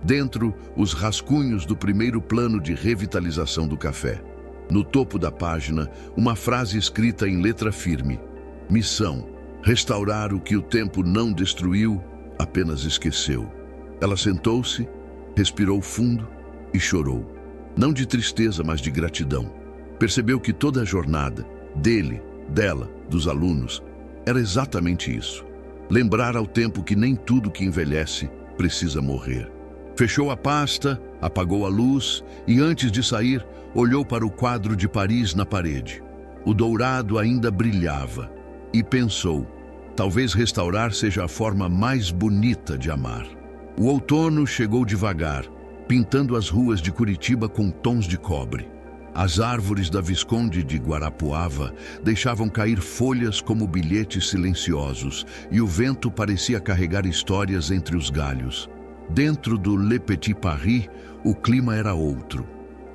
Dentro, os rascunhos do primeiro plano de revitalização do café. No topo da página, uma frase escrita em letra firme. Missão: restaurar o que o tempo não destruiu, apenas esqueceu. Ela sentou-se, respirou fundo e chorou. Não de tristeza, mas de gratidão. Percebeu que toda a jornada, dele, dela, dos alunos, era exatamente isso. Lembrar ao tempo que nem tudo que envelhece precisa morrer. Fechou a pasta, apagou a luz e, antes de sair, olhou para o quadro de Paris na parede. O dourado ainda brilhava e pensou, talvez restaurar seja a forma mais bonita de amar. O outono chegou devagar, pintando as ruas de Curitiba com tons de cobre. As árvores da Visconde de Guarapuava deixavam cair folhas como bilhetes silenciosos e o vento parecia carregar histórias entre os galhos. Dentro do Le Petit Paris, o clima era outro.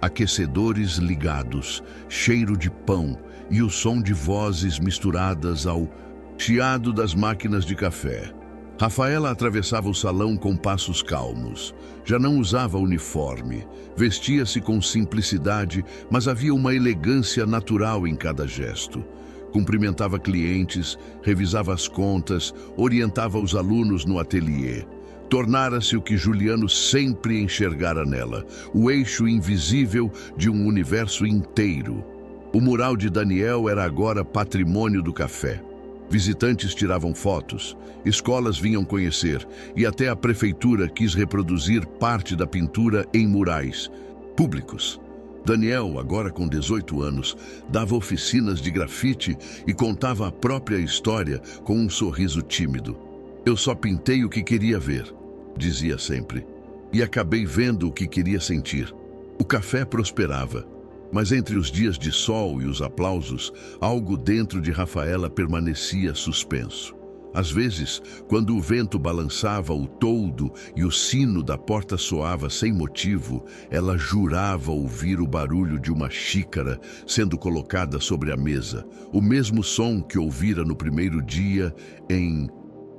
Aquecedores ligados, cheiro de pão e o som de vozes misturadas ao chiado das máquinas de café. Rafaela atravessava o salão com passos calmos. Já não usava uniforme, vestia-se com simplicidade, mas havia uma elegância natural em cada gesto. Cumprimentava clientes, revisava as contas, orientava os alunos no ateliê. Tornara-se o que Juliano sempre enxergara nela, o eixo invisível de um universo inteiro. O mural de Daniel era agora patrimônio do café. Visitantes tiravam fotos, escolas vinham conhecer e até a prefeitura quis reproduzir parte da pintura em murais públicos. Daniel, agora com 18 anos, dava oficinas de grafite e contava a própria história com um sorriso tímido. Eu só pintei o que queria ver, dizia sempre, e acabei vendo o que queria sentir. O café prosperava, mas entre os dias de sol e os aplausos, algo dentro de Rafaela permanecia suspenso. Às vezes, quando o vento balançava o toldo e o sino da porta soava sem motivo, ela jurava ouvir o barulho de uma xícara sendo colocada sobre a mesa, o mesmo som que ouvira no primeiro dia em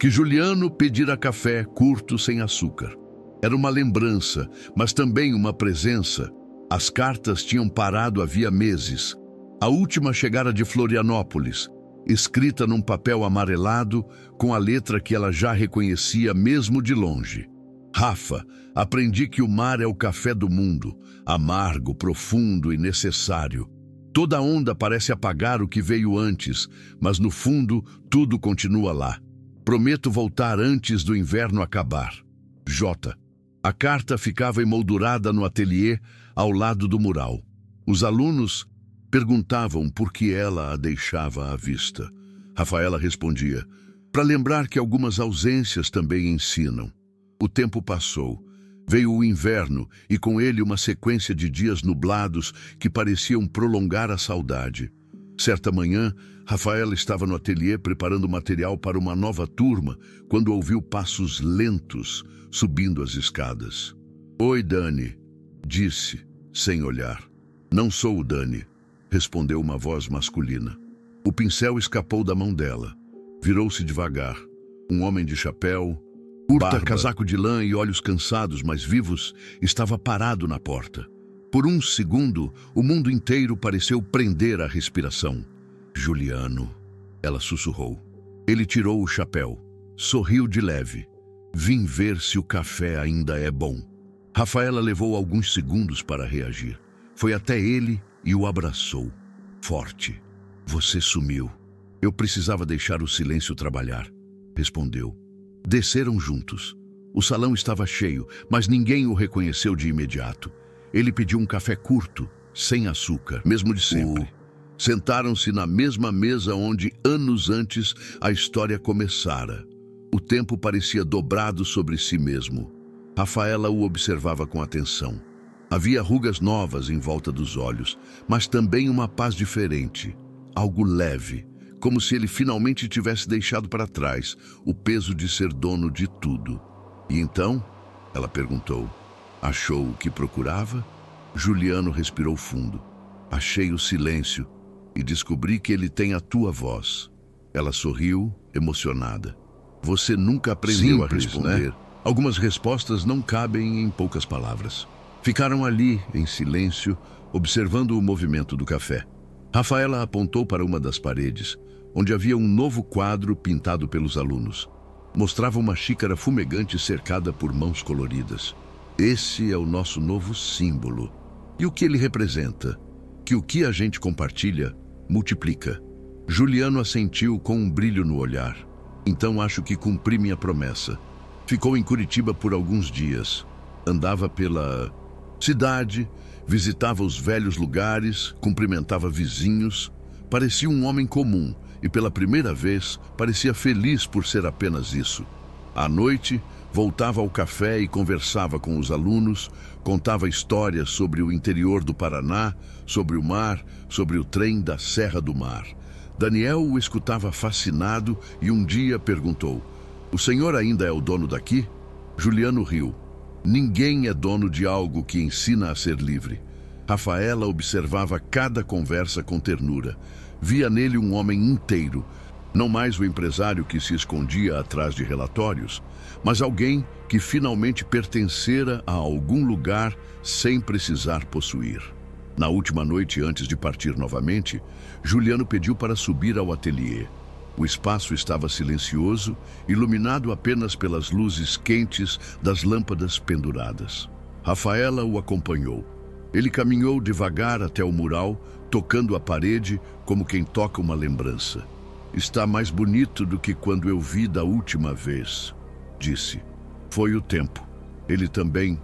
que Juliano pedira café curto sem açúcar. Era uma lembrança, mas também uma presença. As cartas tinham parado havia meses. A última chegara de Florianópolis, escrita num papel amarelado com a letra que ela já reconhecia mesmo de longe. Rafa, aprendi que o mar é o café do mundo, amargo, profundo e necessário. Toda onda parece apagar o que veio antes, mas no fundo tudo continua lá. Prometo voltar antes do inverno acabar. J. A carta ficava emoldurada no ateliê, ao lado do mural. Os alunos perguntavam por que ela a deixava à vista. Rafaela respondia: para lembrar que algumas ausências também ensinam. O tempo passou. Veio o inverno e com ele uma sequência de dias nublados que pareciam prolongar a saudade. Certa manhã, Rafaela estava no ateliê preparando material para uma nova turma quando ouviu passos lentos subindo as escadas. Oi, Dani, disse, sem olhar. Não sou o Dani, respondeu uma voz masculina. O pincel escapou da mão dela. Virou-se devagar. Um homem de chapéu, curta, casaco de lã e olhos cansados, mas vivos, estava parado na porta. Por um segundo, o mundo inteiro pareceu prender a respiração. Juliano, ela sussurrou. Ele tirou o chapéu, sorriu de leve. Vim ver se o café ainda é bom. Rafaela levou alguns segundos para reagir. Foi até ele e o abraçou. Forte. Você sumiu. Eu precisava deixar o silêncio trabalhar, respondeu. Desceram juntos. O salão estava cheio, mas ninguém o reconheceu de imediato. Ele pediu um café curto, sem açúcar, mesmo de sempre. Sentaram-se na mesma mesa onde, anos antes, a história começara. O tempo parecia dobrado sobre si mesmo. Rafaela o observava com atenção. Havia rugas novas em volta dos olhos, mas também uma paz diferente, algo leve, como se ele finalmente tivesse deixado para trás o peso de ser dono de tudo. E então, ela perguntou, achou o que procurava? Juliano respirou fundo. Achei o silêncio e descobri que ele tem a tua voz. Ela sorriu, emocionada. Você nunca aprendeu a responder, né? Algumas respostas não cabem em poucas palavras. Ficaram ali, em silêncio, observando o movimento do café. Rafaela apontou para uma das paredes, onde havia um novo quadro pintado pelos alunos. Mostrava uma xícara fumegante cercada por mãos coloridas. Esse é o nosso novo símbolo. E o que ele representa? Que o que a gente compartilha, multiplica. Juliano assentiu com um brilho no olhar. Então acho que cumpri minha promessa. Ficou em Curitiba por alguns dias. Andava pela cidade, visitava os velhos lugares, cumprimentava vizinhos. Parecia um homem comum e pela primeira vez parecia feliz por ser apenas isso. À noite, voltava ao café e conversava com os alunos, contava histórias sobre o interior do Paraná, sobre o mar, sobre o trem da Serra do Mar. Daniel o escutava fascinado e um dia perguntou: o senhor ainda é o dono daqui? Juliano riu. Ninguém é dono de algo que ensina a ser livre. Rafaela observava cada conversa com ternura. Via nele um homem inteiro, não mais o empresário que se escondia atrás de relatórios, mas alguém que finalmente pertencera a algum lugar sem precisar possuir. Na última noite, antes de partir novamente, Juliano pediu para subir ao ateliê. O espaço estava silencioso, iluminado apenas pelas luzes quentes das lâmpadas penduradas. Rafaela o acompanhou. Ele caminhou devagar até o mural, tocando a parede como quem toca uma lembrança. Está mais bonito do que quando eu vi da última vez, disse. Foi o tempo. Ele também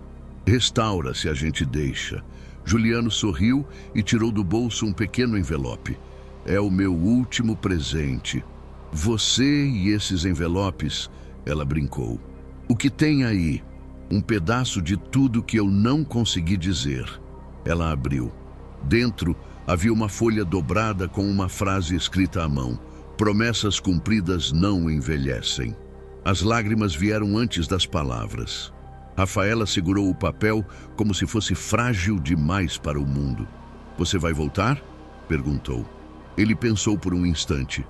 restaura se a gente deixa. Juliano sorriu e tirou do bolso um pequeno envelope. É o meu último presente. Você e esses envelopes, ela brincou. O que tem aí? Um pedaço de tudo que eu não consegui dizer. Ela abriu. Dentro havia uma folha dobrada com uma frase escrita à mão. Promessas cumpridas não envelhecem. As lágrimas vieram antes das palavras. Rafaela segurou o papel como se fosse frágil demais para o mundo. Você vai voltar? Perguntou. Ele pensou por um instante.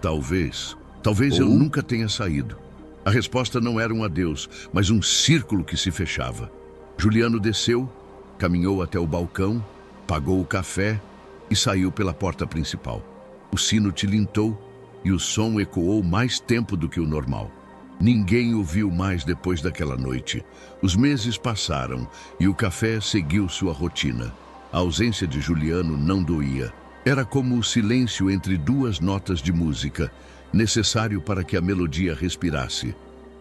Talvez eu nunca tenha saído. A resposta não era um adeus, mas um círculo que se fechava. Juliano desceu, caminhou até o balcão, pagou o café e saiu pela porta principal. O sino tilintou e o som ecoou mais tempo do que o normal. Ninguém o viu mais depois daquela noite. Os meses passaram e o café seguiu sua rotina. A ausência de Juliano não doía. Era como o silêncio entre duas notas de música, necessário para que a melodia respirasse.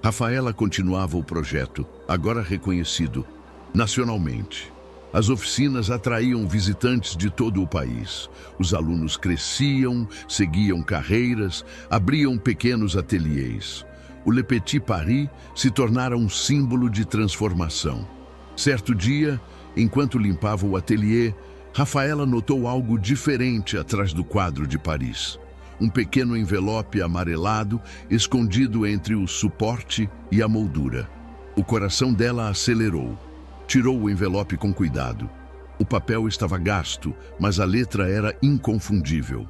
Rafaela continuava o projeto, agora reconhecido nacionalmente. As oficinas atraíam visitantes de todo o país. Os alunos cresciam, seguiam carreiras, abriam pequenos ateliês. O Le Petit Paris se tornara um símbolo de transformação. Certo dia, enquanto limpava o ateliê, Rafaela notou algo diferente atrás do quadro de Paris. Um pequeno envelope amarelado escondido entre o suporte e a moldura. O coração dela acelerou. Tirou o envelope com cuidado. O papel estava gasto, mas a letra era inconfundível.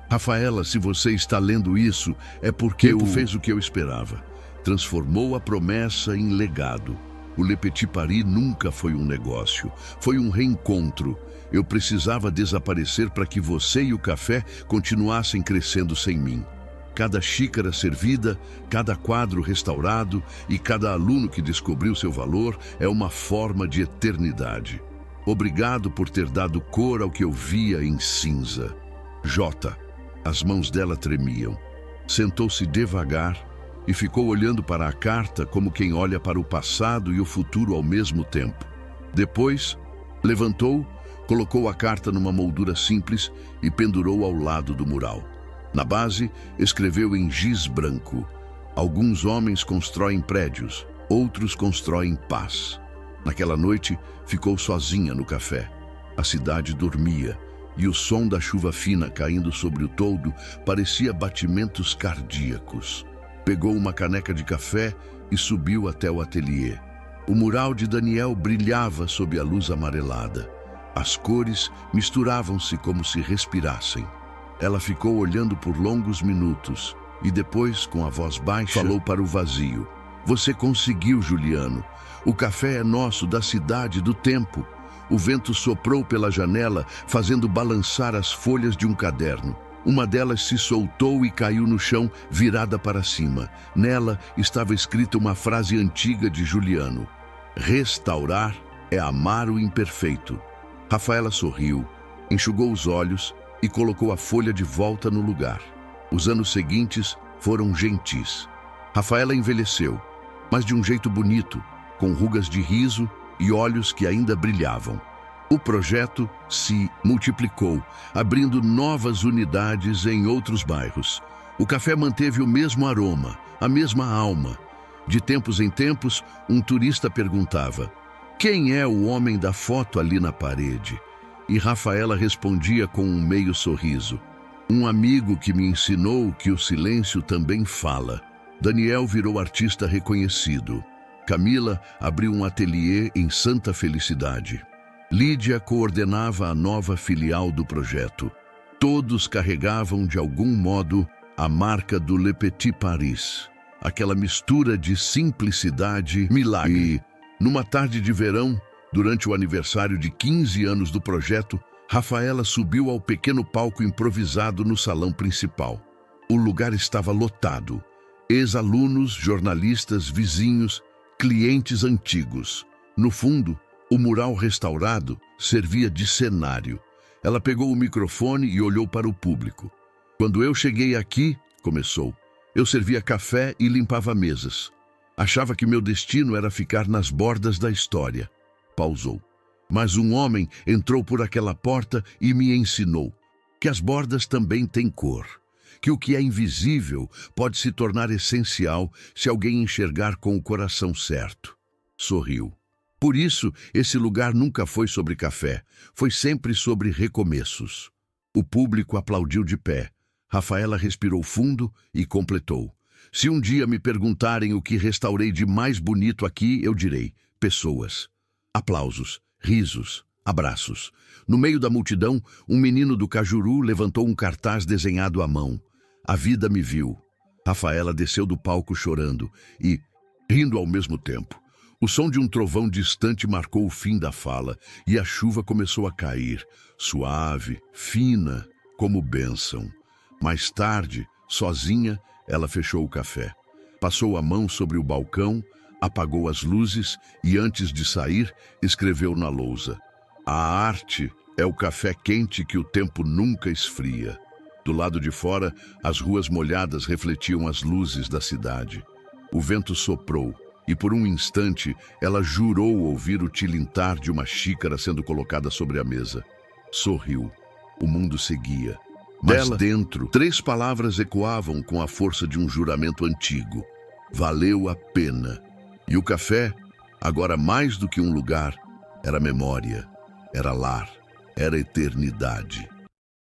Rafaela, se você está lendo isso, é porque tu fez o que eu esperava. Transformou a promessa em legado. O Le Petit Paris nunca foi um negócio, foi um reencontro. Eu precisava desaparecer para que você e o café continuassem crescendo sem mim. Cada xícara servida, cada quadro restaurado e cada aluno que descobriu seu valor é uma forma de eternidade. Obrigado por ter dado cor ao que eu via em cinza. Jota. As mãos dela tremiam. Sentou-se devagar e ficou olhando para a carta como quem olha para o passado e o futuro ao mesmo tempo. Depois, levantou, colocou a carta numa moldura simples e pendurou ao lado do mural. Na base, escreveu em giz branco: alguns homens constroem prédios, outros constroem paz. Naquela noite, ficou sozinha no café. A cidade dormia e o som da chuva fina caindo sobre o toldo parecia batimentos cardíacos. Pegou uma caneca de café e subiu até o ateliê. O mural de Daniel brilhava sob a luz amarelada. As cores misturavam-se como se respirassem. Ela ficou olhando por longos minutos e depois, com a voz baixa, falou para o vazio: você conseguiu, Juliano. O café é nosso, da cidade, do tempo. O vento soprou pela janela, fazendo balançar as folhas de um caderno. Uma delas se soltou e caiu no chão, virada para cima. Nela estava escrita uma frase antiga de Juliano: restaurar é amar o imperfeito. Rafaela sorriu, enxugou os olhos e colocou a folha de volta no lugar. Os anos seguintes foram gentis. Rafaela envelheceu, mas de um jeito bonito, com rugas de riso e olhos que ainda brilhavam. O projeto se multiplicou, abrindo novas unidades em outros bairros. O café manteve o mesmo aroma, a mesma alma. De tempos em tempos, um turista perguntava: quem é o homem da foto ali na parede? E Rafaela respondia com um meio sorriso: um amigo que me ensinou que o silêncio também fala. Daniel virou artista reconhecido. Camila abriu um ateliê em Santa Felicidade. Lídia coordenava a nova filial do projeto. Todos carregavam, de algum modo, a marca do Le Petit Paris. Aquela mistura de simplicidade, milagre. E, numa tarde de verão, durante o aniversário de 15 anos do projeto, Rafaela subiu ao pequeno palco improvisado no salão principal. O lugar estava lotado. Ex-alunos, jornalistas, vizinhos, clientes antigos. No fundo, o mural restaurado servia de cenário. Ela pegou o microfone e olhou para o público. Quando eu cheguei aqui, começou, eu servia café e limpava mesas. Achava que meu destino era ficar nas bordas da história. Pausou. Mas um homem entrou por aquela porta e me ensinou que as bordas também têm cor, que o que é invisível pode se tornar essencial se alguém enxergar com o coração certo. Sorriu. Por isso, esse lugar nunca foi sobre café, foi sempre sobre recomeços. O público aplaudiu de pé. Rafaela respirou fundo e completou: se um dia me perguntarem o que restaurei de mais bonito aqui, eu direi: pessoas. Aplausos, risos, abraços. No meio da multidão, um menino do Cajuru levantou um cartaz desenhado à mão. A vida me viu. Rafaela desceu do palco chorando e rindo ao mesmo tempo. O som de um trovão distante marcou o fim da fala e a chuva começou a cair, suave, fina, como bênção. Mais tarde, sozinha, ela fechou o café. Passou a mão sobre o balcão, apagou as luzes e, antes de sair, escreveu na lousa: a arte É o café quente que o tempo nunca esfria. Do lado de fora, as ruas molhadas refletiam as luzes da cidade. O vento soprou, e por um instante ela jurou ouvir o tilintar de uma xícara sendo colocada sobre a mesa. Sorriu. O mundo seguia. Mas dentro, 3 palavras ecoavam com a força de um juramento antigo. Valeu a pena. E o café, agora mais do que um lugar, era memória, era lar, era eternidade.